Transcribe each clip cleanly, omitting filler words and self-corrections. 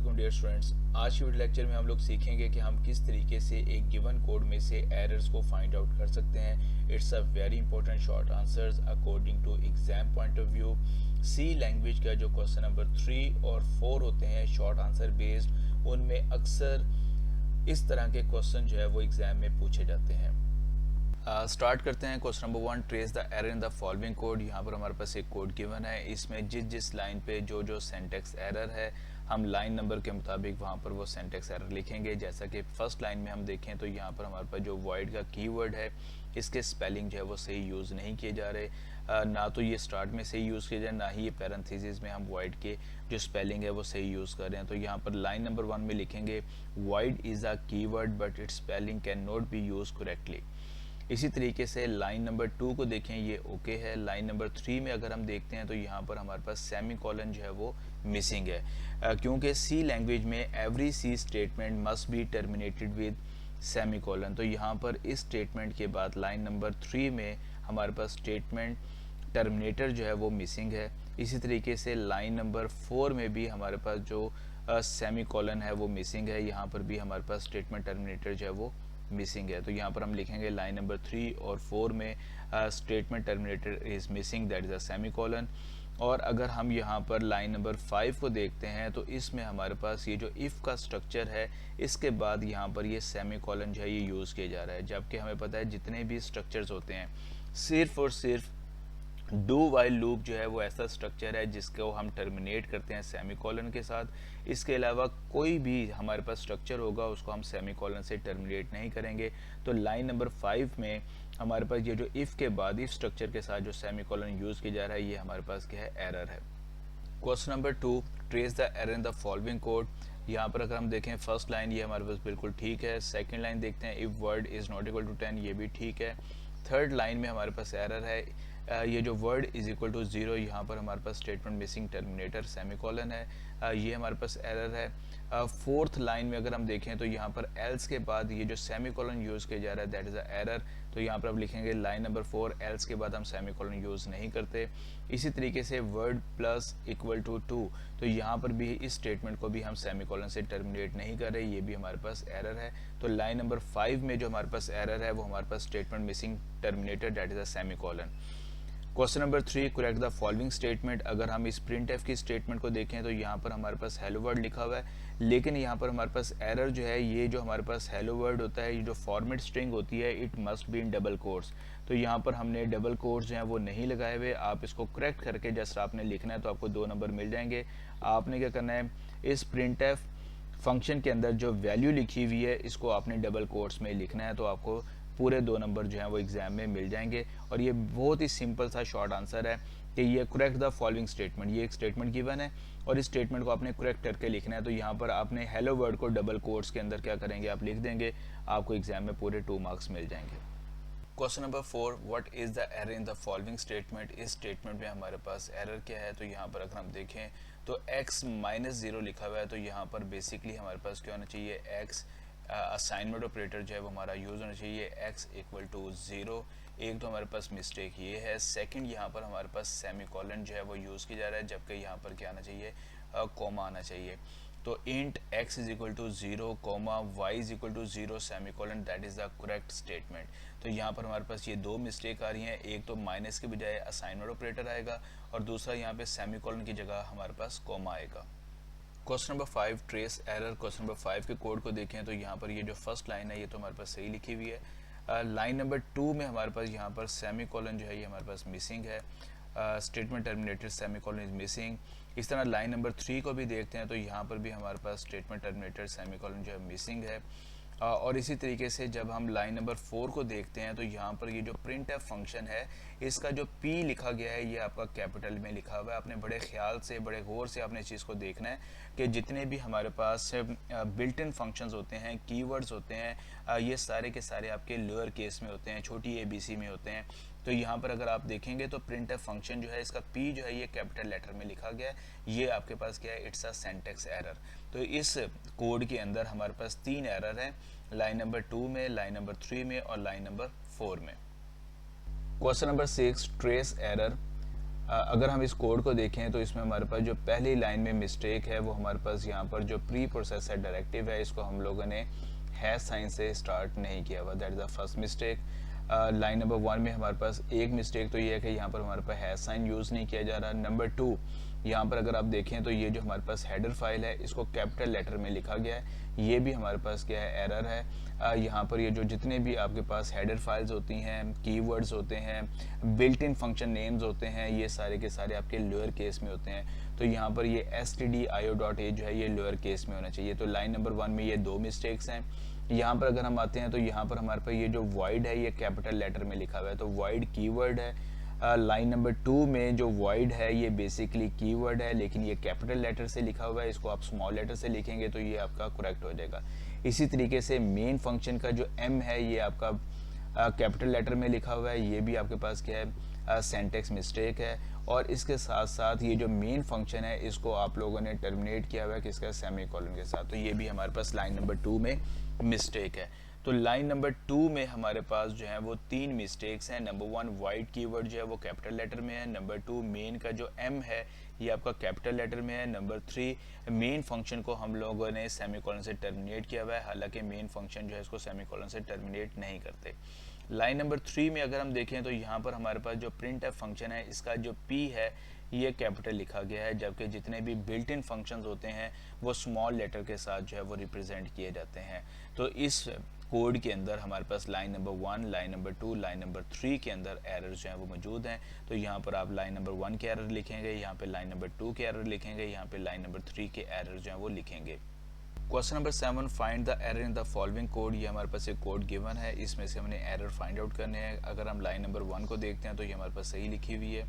वालेकुम dear students. आज के वीडियो लेक्चर में हम लोग सीखेंगे कि हम किस तरीके से एक गिवन कोड में से एरर्स को फाइंड आउट कर सकते हैं। It's a very important short answers according to exam point of view. C language का जो क्वेश्चन नंबर 3 और 4 होते हैं शॉर्ट आंसर बेस्ड, उनमें अक्सर इस तरह के क्वेश्चन जो है वो एग्जाम में पूछे जाते हैं। स्टार्ट करते हैं। Question number 1, trace the error in the following code. यहाँ पर हमारे पास एक कोड गिवन है, इसमें जिस लाइन पे जो सिंटैक्स एरर है हम लाइन नंबर के मुताबिक वहाँ पर वो सिंटैक्स एरर लिखेंगे। जैसा कि फर्स्ट लाइन में हम देखें तो यहाँ पर हमारे पास जो वॉइड का कीवर्ड है इसके स्पेलिंग जो है वो सही यूज़ नहीं किए जा रहे, ना तो ये स्टार्ट में सही यूज़ किए जाए, ना ही ये पैरेंथेसिस में हम वॉइड के जो स्पेलिंग है वो सही यूज़ कर रहे हैं। तो यहाँ पर लाइन नंबर 1 में लिखेंगे void is a keyword but it's spelling can not be use correctly. इसी तरीके से लाइन नंबर 2 को देखें, ये ओके है। लाइन नंबर 3 में अगर हम देखते हैं तो यहाँ पर हमारे पास सेमी कॉलन जो है वो मिसिंग है, क्योंकि सी लैंग्वेज में every C statement must be terminated with semicolon. तो यहाँ पर इस स्टेटमेंट के बाद लाइन नंबर 3 में हमारे पास स्टेटमेंट टर्मिनेटर जो है वो मिसिंग है। इसी तरीके से लाइन नंबर 4 में भी हमारे पास जो सेमी कॉलन है वो मिसिंग है, यहाँ पर भी हमारे पास स्टेटमेंट टर्मिनेटर जो है वो मिसिंग है। तो यहाँ पर हम लिखेंगे लाइन नंबर 3 और 4 में statement terminator is missing, that is a semi colon. और अगर हम यहाँ पर लाइन नंबर 5 को देखते हैं तो इसमें हमारे पास ये जो इफ़ का स्ट्रक्चर है इसके बाद यहाँ पर ये सेमी कॉलन जो है ये यूज़ किया जा रहा है, जबकि हमें पता है जितने भी स्ट्रक्चर्स होते हैं सिर्फ और सिर्फ डू वाइल लूप जो है वो ऐसा स्ट्रक्चर है जिसको हम टर्मिनेट करते हैं सेमी कॉलन के साथ। इसके अलावा कोई भी हमारे पास स्ट्रक्चर होगा उसको हम सेमी कॉलन से टर्मिनेट नहीं करेंगे। तो लाइन नंबर 5 में हमारे पास ये जो इफ़ के बाद इफ स्ट्रक्चर के साथ जो सेमी कॉलन यूज़ किया जा रहा है ये हमारे पास क्या है, एरर है। Question number 2, trace the error in the following code. यहाँ पर अगर हम देखें फर्स्ट लाइन ये हमारे पास बिल्कुल ठीक है। सेकंड लाइन देखते हैं if word is not equal to 10, ये भी ठीक है। थर्ड लाइन में हमारे पास एरर है, ये जो वर्ड इज इक्वल टू 0 यहाँ पर हमारे पास स्टेटमेंट मिसिंग टर्मिनेटर सेमीकोलन है, ये हमारे पास एरर है। फोर्थ लाइन में अगर हम देखें तो यहाँ पर एल्स के बाद ये जो सेमीकोलन यूज़ किया जा रहा है दैट इज़ अ एरर। तो यहाँ पर अब लिखेंगे लाइन नंबर 4 एल्स के बाद हम सेमीकोलन यूज़ नहीं करते। इसी तरीके से वर्ड प्लस इक्वल टू 2, तो यहाँ पर भी इस स्टेटमेंट को भी हम सेमीकोलन से टर्मिनेट नहीं कर रहे, ये भी हमारे पास एरर है। तो लाइन नंबर 5 में जो हमारे पास एरर है वो हमारे पास statement missing terminator that is a semicolon. Question number 3, correct the following statement. अगर हम इस प्रिंट एफ की स्टेटमेंट को देखें तो यहाँ पर हमारे पास हेलो वर्ड लिखा हुआ है, लेकिन यहाँ पर हमारे पास एरर जो है, ये जो हमारे पास हेलो वर्ड होता है, ये जो फॉर्मेट स्ट्रिंग होती है it must be in double quotes. तो यहाँ पर हमने डबल कोट्स जो हैं वो नहीं लगाए हुए। आप इसको करेक्ट करके जस्ट आपने लिखना है तो आपको 2 नंबर मिल जाएंगे। आपने क्या करना है, इस प्रिंट एफ फंक्शन के अंदर जो वैल्यू लिखी हुई है इसको आपने डबल कोट्स में लिखना है, तो आपको पूरे 2 नंबर जो हैं वो एग्जाम में मिल जाएंगे। और ये बहुत ही सिंपल सा शॉर्ट आंसर है कि ये करेक्ट द फॉलोइंग स्टेटमेंट, ये एक स्टेटमेंट गिवन है और इस स्टेटमेंट को आपने करेक्ट करके लिखना है। तो यहाँ पर आपने हेलो वर्ड को डबल कोट्स के अंदर क्या करेंगे, आप लिख देंगे, आपको एग्जाम में पूरे 2 मार्क्स मिल जाएंगे। Question number 4, what is the error in the following statement. इस स्टेटमेंट में हमारे पास एरर क्या है, तो यहाँ पर अगर हम देखें तो x-0 लिखा हुआ है, तो यहाँ पर बेसिकली हमारे पास क्या होना चाहिए, x असाइनमेंट ऑपरेटर जो है वो हमारा यूज़ होना चाहिए x इक्वल टू 0। एक तो हमारे पास मिस्टेक ये है। सेकंड, यहाँ पर हमारे पास सेमीकोलन जो है वो यूज़ किया जा रहा है, जबकि यहाँ पर क्या आना चाहिए, कॉमा आना चाहिए। तो int x is equal to 0 comma y is equal to 0 semicolon, that is the correct statement. तो यहाँ पर हमारे पास ये 2 मिस्टेक आ रही हैं, एक तो माइनस के बजाय असाइनमेंट ऑपरेटर आएगा और दूसरा यहाँ पे सेमीकोलन की जगह हमारे पास कॉमा आएगा। Question number 5, trace error. Question number 5 के कोड को देखें तो यहाँ पर ये जो फर्स्ट लाइन है ये तो हमारे पास सही लिखी हुई है। लाइन नंबर 2 में हमारे पास यहाँ पर सेमी कॉलन जो है ये हमारे पास मिसिंग है, statement terminated semi colon is missing. इस तरह लाइन नंबर 3 को भी देखते हैं तो यहाँ पर भी हमारे पास स्टेटमेंट टर्मिनेटेड सेमी कॉलन जो है मिसिंग है। और इसी तरीके से जब हम लाइन नंबर 4 को देखते हैं तो यहाँ पर ये जो प्रिंट एफ फंक्शन है इसका जो P लिखा गया है ये आपका कैपिटल में लिखा हुआ है। आपने बड़े ख्याल से, बड़े गौर से आपने इस चीज़ को देखना है कि जितने भी हमारे पास बिल्ट इन फंक्शंस होते हैं, कीवर्ड्स होते हैं, ये सारे के सारे आपके लोअर केस में होते हैं, छोटी ABC में होते हैं। तो यहाँ पर अगर आप देखेंगे तो प्रिंट एफ फंक्शन जो है इसका P जो है ये कैपिटल लेटर में लिखा गया है, ये आपके पास क्या है, इट्स अ सिंटैक्स एरर। तो इस कोड के अंदर हमारे पास 3 एरर हैं, लाइन नंबर 2 में, लाइन नंबर 3 में और लाइन नंबर 4 में। Question number 6, trace error. अगर हम इस कोड को देखें तो इसमें हमारे पास जो पहली लाइन में मिस्टेक है वो हमारे पास यहाँ पर जो प्री प्रोसेसर डायरेक्टिव है इसको हम लोगों ने हैश साइन से स्टार्ट नहीं किया हुआ, that is the first mistake. Line number 1 में हमारे पास एक मिस्टेक तो ये है कि यहाँ पर हमारे पास हैश साइन यूज़ नहीं किया जा रहा। नंबर 2, यहाँ पर अगर आप देखें तो ये जो हमारे पास हेडर फाइल है इसको कैपिटल लेटर में लिखा गया है, ये भी हमारे पास क्या है, एरर है। यहाँ पर ये जो जितने भी आपके पास हेडर फाइल्स होती हैं, कीवर्ड्स होते हैं, बिल्ट इन फंक्शन नेम्स होते हैं, ये सारे के सारे आपके लोअर केस में होते हैं। तो यहाँ पर ये stdio.a जो है ये लोअर केस में होना चाहिए। तो लाइन नंबर 1 में ये 2 मिस्टेक्स हैं। यहाँ पर अगर हम आते हैं तो यहाँ पर हमारे पास ये जो void है ये कैपिटल लेटर में लिखा हुआ है, तो void कीवर्ड है। लाइन नंबर 2 में जो void है ये बेसिकली कीवर्ड है, लेकिन ये कैपिटल लेटर से लिखा हुआ है, इसको आप स्मॉल लेटर से लिखेंगे तो ये आपका करेक्ट हो जाएगा। इसी तरीके से मेन फंक्शन का जो m है ये आपका कैपिटल लेटर में लिखा हुआ है, ये भी आपके पास क्या है, सिंटैक्स मिस्टेक है। और इसके साथ साथ ये जो मेन फंक्शन है इसको आप लोगों ने टर्मिनेट किया हुआ है किसका, सेमीकोलन के साथ, तो ये भी हमारे पास लाइन नंबर 2 में मिस्टेक है। तो लाइन नंबर 2 में हमारे पास जो है वो 3 मिस्टेक्स हैं। नंबर 1 वाइड कीवर्ड जो है वो कैपिटल लेटर में है। नंबर 2 मेन का जो m है ये आपका कैपिटल लेटर में है। नंबर 3 मेन फंक्शन को हम लोगों ने सेमीकोलन से टर्मिनेट किया हुआ है, हालांकि मेन फंक्शन जो है इसको सेमीकोलन से टर्मिनेट नहीं करते। लाइन नंबर 3 में अगर हम देखें तो यहाँ पर हमारे पास जो प्रिंट एफ फंक्शन है इसका जो p है ये कैपिटल लिखा गया है, जबकि जितने भी बिल्ट इन फंक्शंस होते हैं वो स्मॉल लेटर के साथ जो है वो रिप्रेजेंट किए जाते हैं। तो इस कोड के अंदर हमारे पास line number 1, line number 2, line number 3 के अंदर एरर्स जो हैं वो मौजूद हैं। तो यहाँ पर आप लाइन नंबर 1 के एरर लिखेंगे, यहाँ पे लाइन नंबर 2 के एरर लिखेंगे, यहाँ पे लाइन नंबर 3 के एरर जो हैं वो लिखेंगे। Question number 7, find the error in the following code. ये हमारे पास एक कोड गिवन है, इसमें से हमने एरर फाइंड आउट करने हैं। अगर हम लाइन नंबर 1 को देखते हैं तो ये हमारे पास सही लिखी हुई है।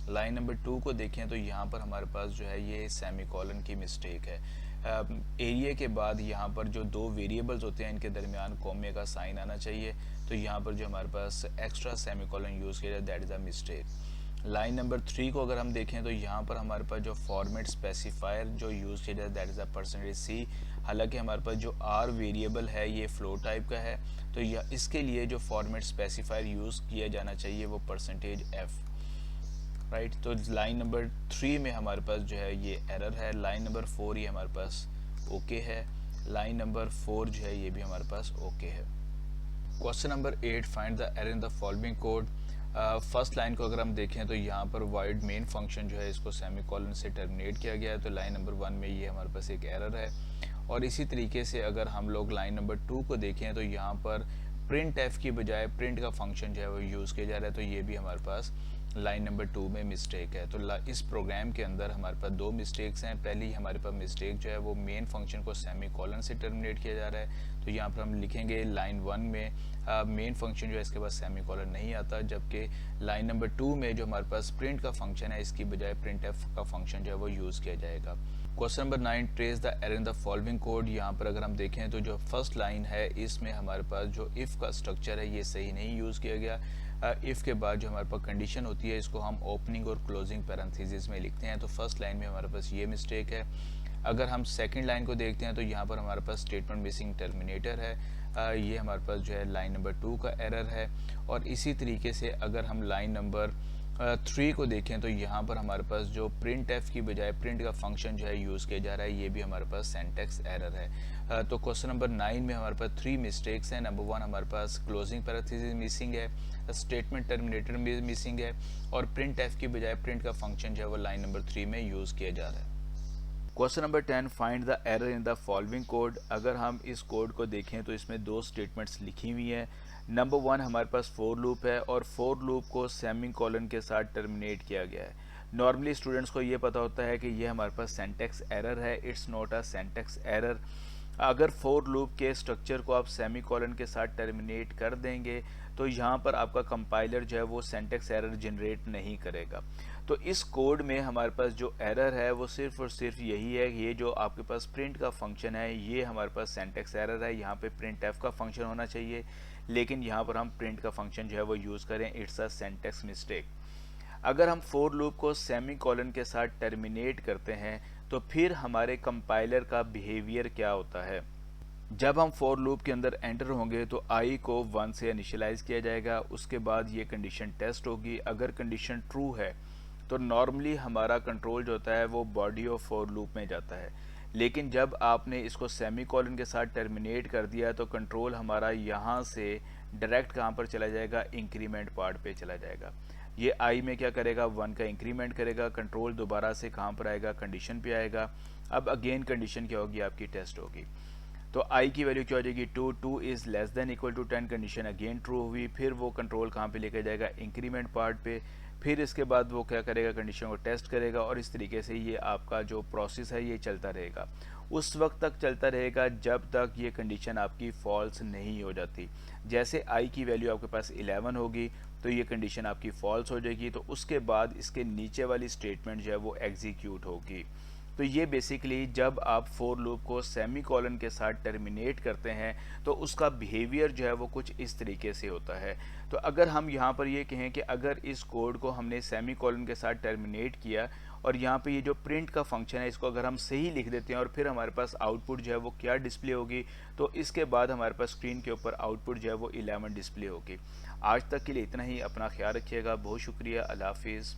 लाइन नंबर 2 को देखें तो यहाँ पर हमारे पास जो है ये सेमीकोलन की मिस्टेक है। एरिया के बाद यहाँ पर जो 2 वेरिएबल्स होते हैं इनके दरमियान कॉमे का साइन आना चाहिए, तो यहाँ पर जो हमारे पास एक्स्ट्रा सेमीकोलन यूज़ किया जाए, that is a mistake. Line number 3 को अगर हम देखें तो यहाँ पर हमारे पास जो फॉर्मेट स्पेसिफायर जो यूज़ किया जाए दैट इज़ अ %c, हालांकि हमारे पास जो r वेरिएबल है ये फ्लोट टाइप का है, तो यह इसके लिए जो फॉर्मेट स्पेसिफायर यूज़ किया जाना चाहिए वो %f, राइट। तो लाइन नंबर 3 में हमारे पास जो है ये एरर है। लाइन नंबर 4 ये हमारे पास ओके है। लाइन नंबर 4 जो है ये भी हमारे पास ओके है। Question number 8, find the error in the following code. First line को अगर हम देखें तो यहाँ पर वाइड मेन फंक्शन जो है इसको सेमीकोलन से टर्मिनेट किया गया है, तो लाइन नंबर 1 में ये हमारे पास एक एरर है। और इसी तरीके से अगर हम लोग लाइन नंबर 2 को देखें तो यहाँ पर प्रिंट एफ की बजाय प्रिंट का फंक्शन जो है वो यूज़ किया जा रहा है, तो ये भी हमारे पास लाइन नंबर 2 में मिस्टेक है। तो इस प्रोग्राम के अंदर हमारे पास 2 मिस्टेक्स हैं। पहली हमारे पास मिस्टेक जो है वो मेन फंक्शन को सेमीकोलन से टर्मिनेट किया जा रहा है, तो यहाँ पर हम लिखेंगे लाइन 1 में मेन फंक्शन जो है इसके पास सेमीकोलन नहीं आता, जबकि लाइन नंबर 2 में जो हमारे पास प्रिंट का फंक्शन है इसकी बजाय प्रिंट एफ का फंक्शन जो है वो यूज़ किया जाएगा। Question number 9, trace the error in the following code. यहाँ पर अगर हम देखें तो जो फर्स्ट लाइन है इसमें हमारे पास जो इफ़ का स्ट्रक्चर है ये सही नहीं यूज़ किया गया। इफ़ के बाद जो हमारे पास कंडीशन होती है इसको हम ओपनिंग और क्लोजिंग पैरेंथेसिस में लिखते हैं, तो फर्स्ट लाइन में हमारे पास ये मिस्टेक है। अगर हम सेकंड लाइन को देखते हैं तो यहाँ पर हमारे पास स्टेटमेंट मिसिंग टर्मिनेटर है, ये हमारे पास जो है लाइन नंबर 2 का एरर है। और इसी तरीके से अगर हम लाइन नंबर 3 को देखें तो यहाँ पर हमारे पास जो प्रिंट एफ की बजाय प्रिंट का फंक्शन जो है यूज़ किया जा रहा है, ये भी हमारे पास सिंटैक्स एरर है। तो क्वेश्चन नंबर 9 में हमारे पास 3 मिस्टेक्स हैं। नंबर 1 हमारे पास क्लोजिंग पैरेंथेसिस मिसिंग है, स्टेटमेंट टर्मिनेटर मिसिंग है, और प्रिंट एफ की बजाय प्रिंट का फंक्शन जो है वो लाइन नंबर 3 में यूज़ किया जा रहा है। Question number 10, find the error in the following code. अगर हम इस कोड को देखें तो इसमें 2 स्टेटमेंट्स लिखी हुई हैं। नंबर 1 हमारे पास फॉर लूप है और फॉर लूप को सेमीकोलन के साथ टर्मिनेट किया गया है। नॉर्मली स्टूडेंट्स को ये पता होता है कि ये हमारे पास सिंटैक्स एरर है, it's not a syntax error. अगर फॉर लूप के स्ट्रक्चर को आप सेमीकोलन के साथ टर्मिनेट कर देंगे तो यहाँ पर आपका कंपाइलर जो है वो सिंटैक्स एरर जनरेट नहीं करेगा। तो इस कोड में हमारे पास जो एरर है वो सिर्फ और सिर्फ यही है, ये जो आपके पास प्रिंट का फंक्शन है ये हमारे पास सिंटैक्स एरर है। यहाँ पे प्रिंट एफ का फंक्शन होना चाहिए, लेकिन यहाँ पर हम प्रिंट का फंक्शन जो है वो यूज़ करें, इट्स अ सिंटैक्स मिस्टेक। अगर हम फॉर लूप को सेमीकोलन के साथ टर्मिनेट करते हैं तो फिर हमारे कंपाइलर का बिहेवियर क्या होता है। जब हम फॉर लूप के अंदर एंटर होंगे तो आई को 1 से इनिशियलाइज किया जाएगा, उसके बाद ये कंडीशन टेस्ट होगी। अगर कंडीशन ट्रू है तो नॉर्मली हमारा कंट्रोल जो होता है वो बॉडी ऑफ फॉर लूप में जाता है, लेकिन जब आपने इसको सेमी कॉलन के साथ टर्मिनेट कर दिया तो कंट्रोल हमारा यहाँ से डायरेक्ट कहाँ पर चला जाएगा, इंक्रीमेंट पार्ट पे चला जाएगा। ये आई में क्या करेगा, 1 का इंक्रीमेंट करेगा, कंट्रोल दोबारा से कहाँ पर आएगा, कंडीशन पे आएगा। अब अगेन कंडीशन क्या होगी, आपकी टेस्ट होगी। तो आई की वैल्यू क्या हो जाएगी, 2 is less than equal to 10, condition again true हुई। फिर वो कंट्रोल कहाँ पे लेकर जाएगा, इंक्रीमेंट पार्ट पे। फिर इसके बाद वो क्या करेगा, कंडीशन को टेस्ट करेगा, और इस तरीके से ये आपका जो प्रोसेस है ये चलता रहेगा। उस वक्त तक चलता रहेगा जब तक ये कंडीशन आपकी फॉल्स नहीं हो जाती। जैसे आई की वैल्यू आपके पास 11 होगी तो ये कंडीशन आपकी फॉल्स हो जाएगी, तो उसके बाद इसके नीचे वाली स्टेटमेंट जो है वो एग्जीक्यूट होगी। तो ये बेसिकली जब आप फोर लूप को सेमी कॉलन के साथ टर्मिनेट करते हैं तो उसका बिहेवियर जो है वो कुछ इस तरीके से होता है। तो अगर हम यहाँ पर ये कहें कि अगर इस कोड को हमने सेमी कॉलन के साथ टर्मिनेट किया और यहाँ पे ये जो प्रिंट का फंक्शन है इसको अगर हम सही लिख देते हैं और फिर हमारे पास आउटपुट जो है वो क्या डिस्प्ले होगी, तो इसके बाद हमारे पास स्क्रीन के ऊपर आउटपुट जो है वो 11 डिस्प्ले होगी। आज तक के लिए इतना ही। अपना ख्याल रखिएगा। बहुत शुक्रिया। अल्लाह हाफिज़।